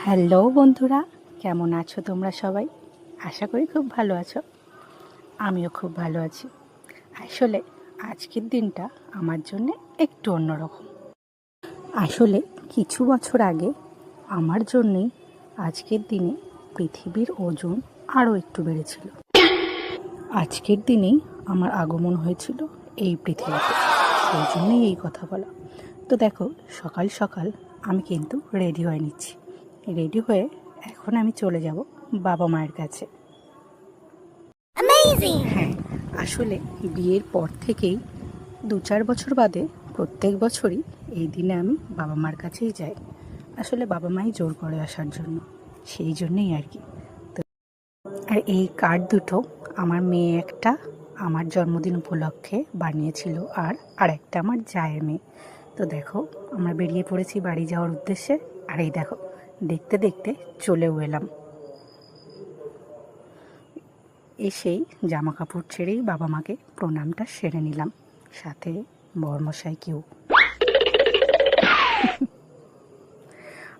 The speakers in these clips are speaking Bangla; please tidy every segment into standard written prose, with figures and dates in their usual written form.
হ্যালো বন্ধুরা, কেমন আছো তোমরা সবাই? আশা করি খুব ভালো আছো। আমিও খুব ভালো আছি। আসলে আজকের দিনটা আমার জন্য একটু অন্যরকম। আসলে কিছু বছর আগে আমার জন্যেই আজকের দিনে পৃথিবীর ওজন আরও একটু বেড়েছিল। আজকের দিনেই আমার আগমন হয়েছিল এই পৃথিবীতে, সেই জন্যই এই কথা বলা। তো দেখো, সকাল সকাল আমি কিন্তু রেডি হয়ে নিচ্ছি। রেডি হয়ে এখন আমি চলে যাব বাবা মায়ের কাছে। হ্যাঁ, আসলে বিয়ের পর থেকেই 2-4 বছর বাদে প্রত্যেক বছরই এই দিনে আমি বাবা মার কাছেই যাই। আসলে বাবা মাই জোর করে আসার জন্য, সেই জন্যেই আর কি। তো আর এই কার্ড দুটো আমার মেয়ে একটা আমার জন্মদিন উপলক্ষে বানিয়েছিল, আর একটা আমার জায়ের মেয়ে। তো দেখো, আমরা বেরিয়ে পড়েছি বাড়ি যাওয়ার উদ্দেশ্যে। আর এই দেখো, দেখতে দেখতে চলেও এলাম। এসেই জামা কাপড় ছেড়েই বাবা মাকে প্রণামটা সেরে নিলাম, সাথে বরমশাইকেও।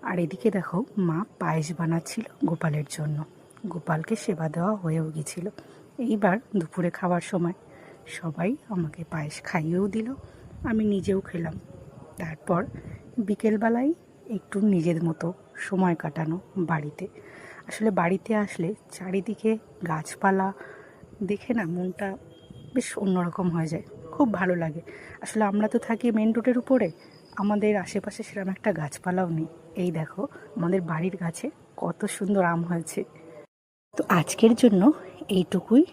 আর এদিকে দেখো, মা পায়েস বানাচ্ছিল গোপালের জন্য। গোপালকে সেবা দেওয়া হয়েও গেছিল। এইবার দুপুরে খাওয়ার সময় সবাই আমাকে পায়েস খাইয়েও দিল, আমি নিজেও খেলাম। তারপর বিকেলবেলায় একটু নিজের মতো সময় কাটানো বাড়িতে। আসলে বাড়িতে আসলে চারিদিকে গাছপালা দেখে না মনটা বেশ অন্যরকম হয়ে যায়, খুব ভালো লাগে। আসলে আমরা তো থাকি মেন রোডের উপরে, আমাদের আশেপাশে সেরকম একটা গাছপালাও নেই। এই দেখো, আমাদের বাড়ির গাছে কত সুন্দর আম হয়েছে। তো আজকের জন্য এইটুকুই।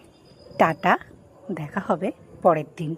টাটা, দেখা হবে পরের দিন।